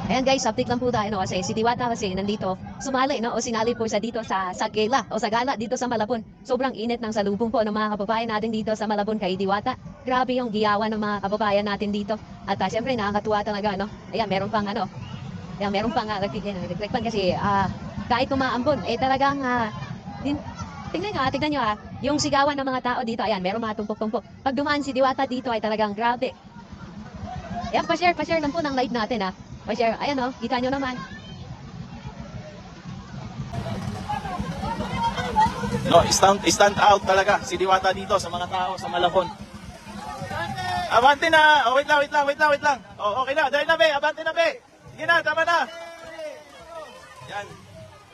Ayan guys, update lang po tayo no, kasi si Diwata kasi nandito, sumali no, o sinali po siya dito sa gala o sa gala dito sa Malabon. Sobrang init ng salubong po ng mga kababayan natin dito sa Malabon kay Diwata. Grabe yung giyawan ng mga kababayan natin dito. At syempre nakakatuwa talaga no. Ayan, meron pang ano, ayan, meron pang nagrekpan kasi kahit umaambon, eh talagang tignan nyo yung sigawan ng mga tao dito, ayan, meron mga tumpok-tumpok. Pag dumaan si Diwata dito ay talagang grabe. Ayan, pa-share lang po ng live natin Pa-share, ayan kita nyo naman. No, stand out talaga si Diwata dito sa mga tao sa Malabon. Abante na! Oh, wait lang. Oh, okay na, dahil na be, abante na be. Sige na, tama na. Yan.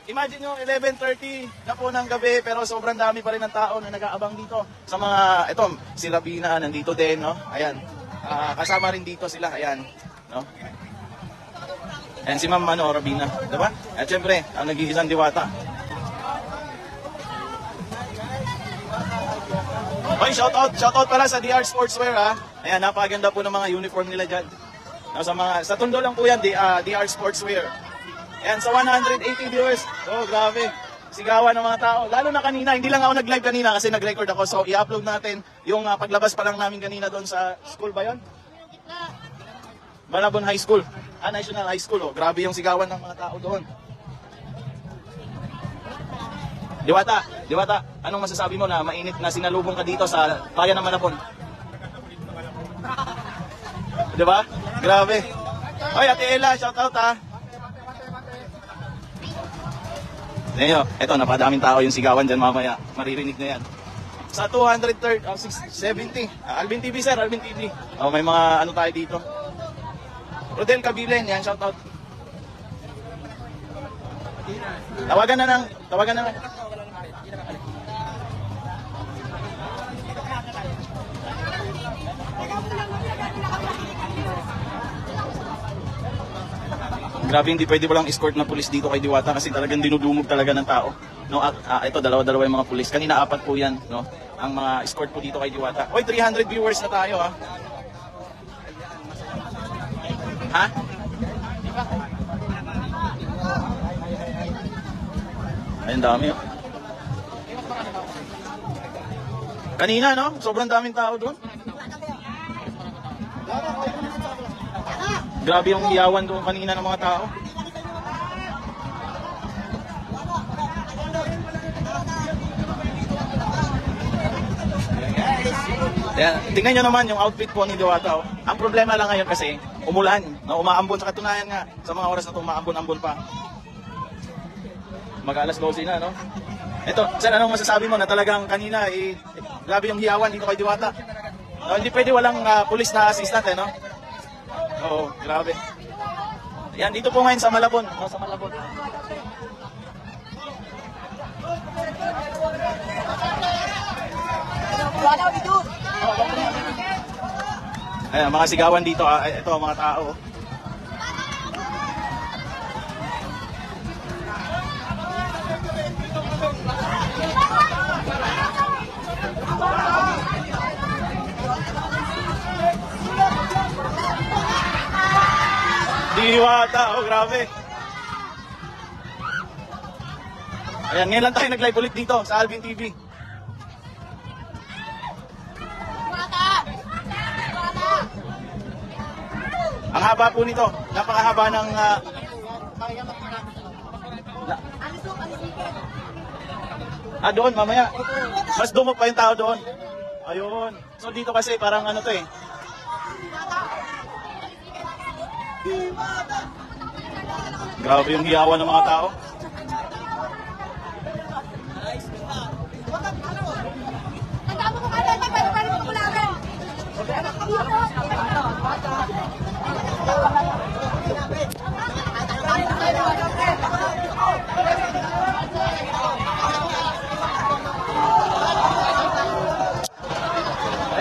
Imagine nyo, 11:30 na po ng gabi, pero sobrang dami pa rin ng tao na nag-aabang dito. Sa mga, ito, si Rabina, nandito din, no? Ayan. Kasama rin dito sila, ayan. No? Ayan si Ma'am Rabina, diba? At syempre, ang nag-iisang Diwata. Okay, shoutout pala sa DR Sportswear Ayan, napakaganda po ng mga uniform nila dyan. No, sa Tondo lang po yan, DR Sportswear. Ayan, sa 180 viewers. Oh, grabe. Sigawan ng mga tao. Lalo na kanina, hindi lang ako nag-live kanina kasi nag-record ako. So, i-upload natin yung paglabas pa lang namin kanina doon sa school ba yun? Malabon High School. National High School. Oh, grabe yung sigawan ng mga tao doon. Diwata, anong masasabi mo na mainit na sinalubong ka dito sa bayan ng Malabon? Diba? Grabe. Oy, Ate Ella, shoutout Ngayon, eto, napadaming tao yung sigawan dyan mamaya. Maririnig na yan. Sa 230, 670. Alvin TV, sir, Alvin TV. Oh, may mga ano tayo dito. Rodel Cabilen, yan, shoutout. Tawagan na lang. Grabe, hindi pwede walang escort na pulis dito kay Diwata kasi talagang dinudumog talaga ng tao. No, ito dalawa yung mga pulis. Kanina 4 po 'yan, no. Ang mga escort po dito kay Diwata. Oy, 300 viewers na tayo Ha? Ayun, dami Kanina, no? Sobrang daming tao doon. Grabe yung iyawan doon kanina ng mga tao. Ayan, tingnan nyo naman yung outfit po ni Diwata. Ang problema lang ngayon kasi, umulan. No? Umaambon sa katunayan nga. Sa mga oras na ito, umaambon-ambon pa. Mag-alas 12 na, no? Ito, sir, anong masasabi mo na talagang kanina, grabe yung hiyawan dito kay Diwata? No, hindi pwede walang pulis na assistant, no? Oo, grabe. Yan, dito po ngayon sa Malabon. Sa Malabon. Ayan, mga sigawan dito. Ito, mga tao. Diwata, grabe. Ayan, ngayon lang tayo nag-live ulit dito sa Alvin TV. Ang haba po nito, napakahaba ng doon mamaya. Mas dumog pa yung tao doon. Ayun. So dito kasi parang ano to Grabe yung hiyawan ng mga tao.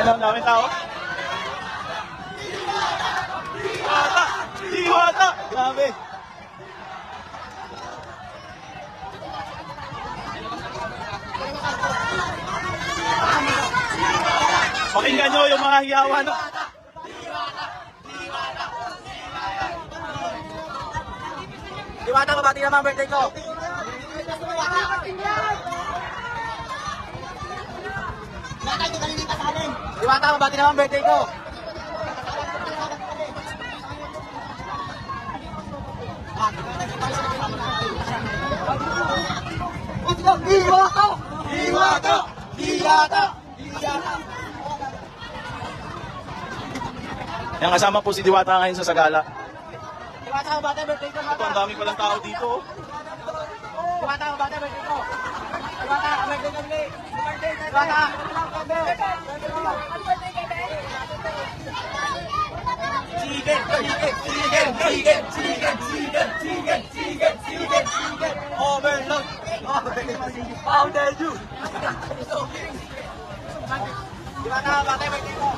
Ayun, ang daming tao. Diwata! Grabe! Pakinggan nyo yung mga hiyawan. Diwata, mabati naman ang birthday ko. Diwata, mabati naman ang birthday ko. Diwata! Diwata! Diwata! Diwata! Yan, kasama po si Diwata ngayon sa Sagala. Diwata, mabati ang birthday ko. Ito, ang dami palang tao dito. Oh. Diwata, mabati ang birthday ko. Diwata, ang birthday ko. Diwata! Chicken, chicken, chicken, chicken, chicken, chicken, chicken, chicken, chicken, chicken, overload, powder you. Diwata, mabati ang birthday ko.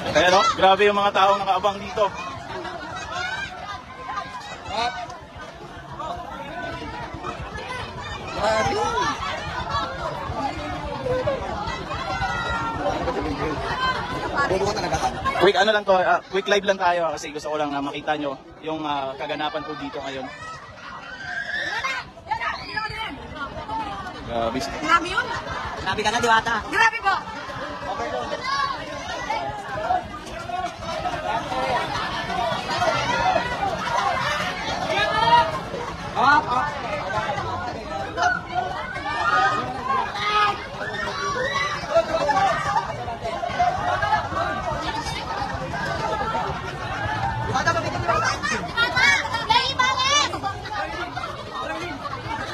Kaya no, grabe yung mga taong nakaabang dito. Quick ano lang to, quick live lang tayo kasi gusto ko lang makita nyo yung kaganapan po dito ngayon. Grabe. Grabe yun. Grabe ka na, Diwata. Grabe po.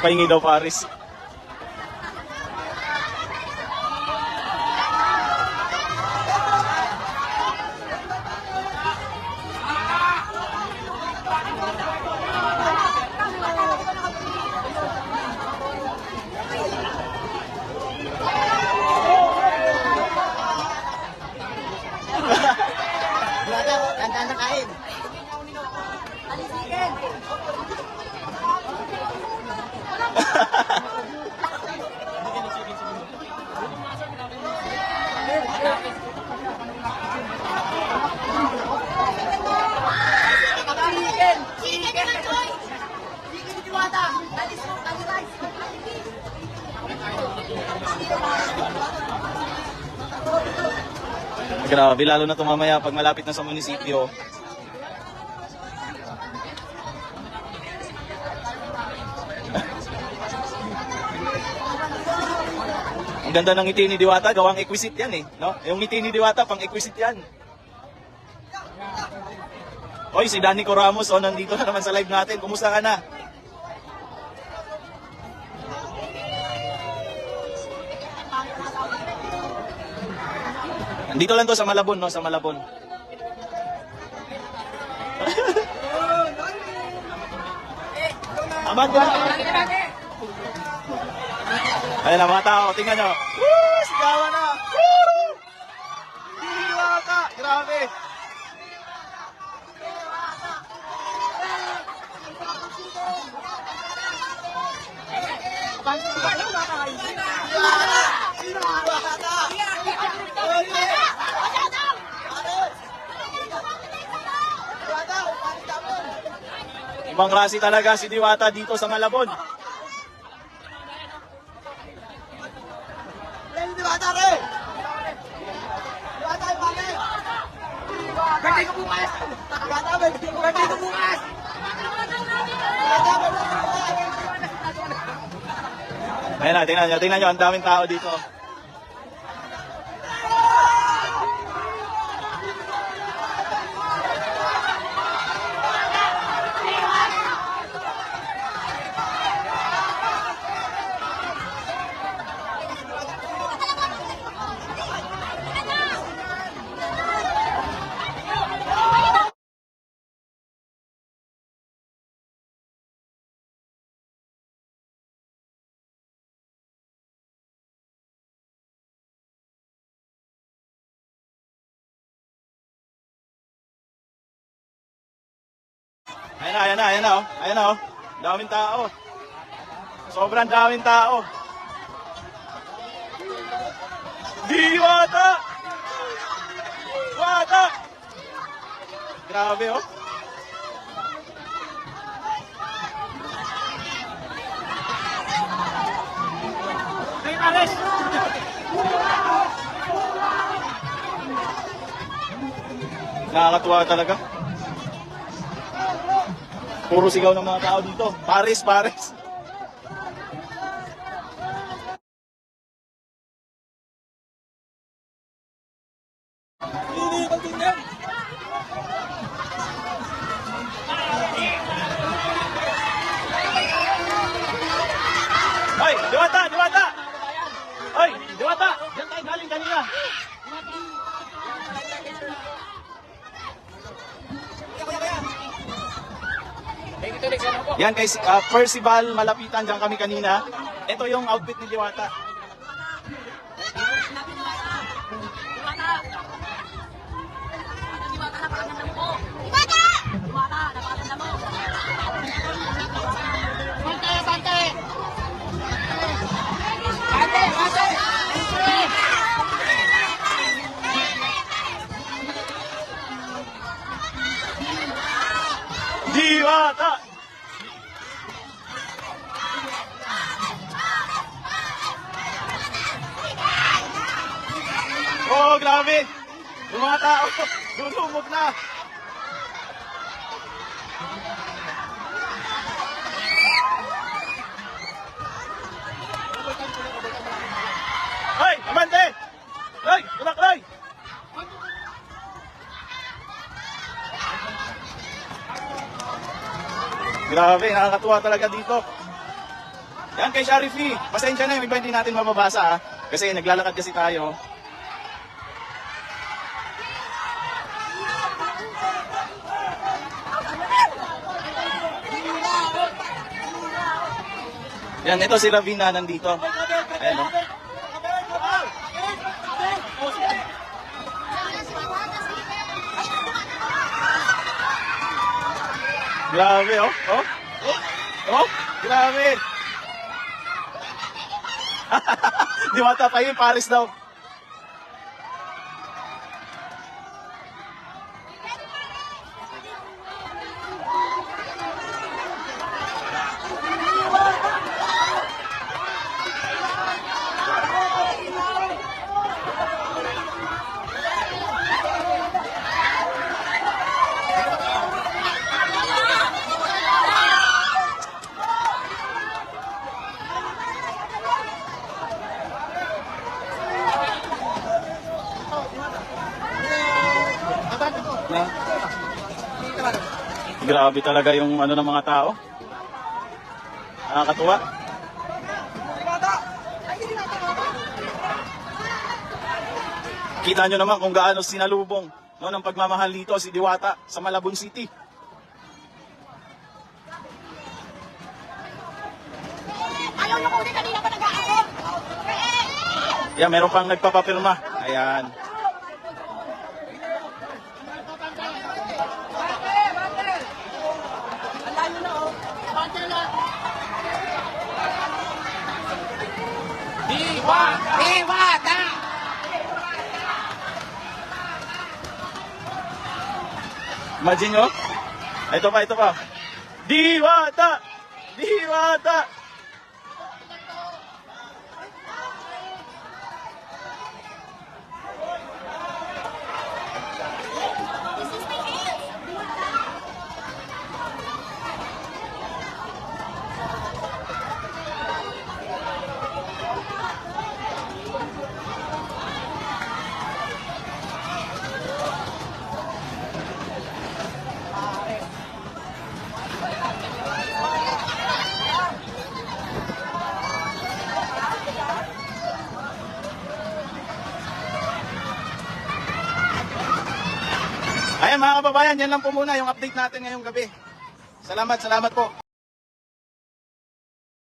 Pahingi daw Paris. Diwata, tandaan na kain. Chicken! Chicken naman, Joy! Chicken ni Diwata! Dalis mo, dalis! Grabe, lalo na ito mamaya pag malapit na sa munisipyo. Ang ganda ng ngiti ni Diwata, gawang exquisite yan eh. No? Yung ngiti ni Diwata, pang exquisite yan. Oy, si Danico Ramos, oh, nandito na naman sa live natin. Kumusta ka na? Nandito lang to sa Malabon, no? Sa Malabon. Abad ka na. Ayun na mga tao, tingnan nyo. Woo! Sigawan na! Woo! Diwata! Grabe! Ibang klase talaga si Diwata dito sa Malabon. Diwata rin! Diwata, ibalik! Birthday ko bukas! Diwata, birthday ko bukas! Diwata, birthday ko bukas! Ayun na, tingnan nyo, ang daming tao dito. Ayan na, oh. Ayan na, oh. Daming tao. Sobrang daming tao. Diwata! Diwata! Grabe, oh. Pares! Nakakatuwa talaga. Puro sigaw ng mga tao dito. Pares, Pares. Hoy, Diwata, Diwata! Hoy, Diwata! Diyan tayo galing kanina. Yan guys, Percival, malapitan dyan kami kanina. Ito yung outfit ni Diwata. Diwata! Oh, grabe! Yung mga tao, lumubog na! Hoy, Amante! Hoy, tulak-loy! Grabe, nakakatuwa talaga dito. Yan kay Sharifi. Pasensya na yung iba hindi natin mababasa kasi naglalakad kasi tayo. Yan, ito si Ravina nandito. Ayan o. Grabe, oh. Oh. Oh, grabe. Diwata pa yun, Paris daw. Na. Grabe talaga yung ano ng mga tao. Nakakatuwa. Kita nyo naman kung gaano sinalubong no, ng pagmamahal dito si Diwata sa Malabon City. Ayaw nyo kunin kanina pa nag-aakot! Yan, meron pang nagpapapirma. Ayan. Diwata! Imagine nyo? Ito pa, ito pa. Diwata! Diwata! Ayan mga kababayan, yan lang po muna yung update natin ngayong gabi. Salamat po.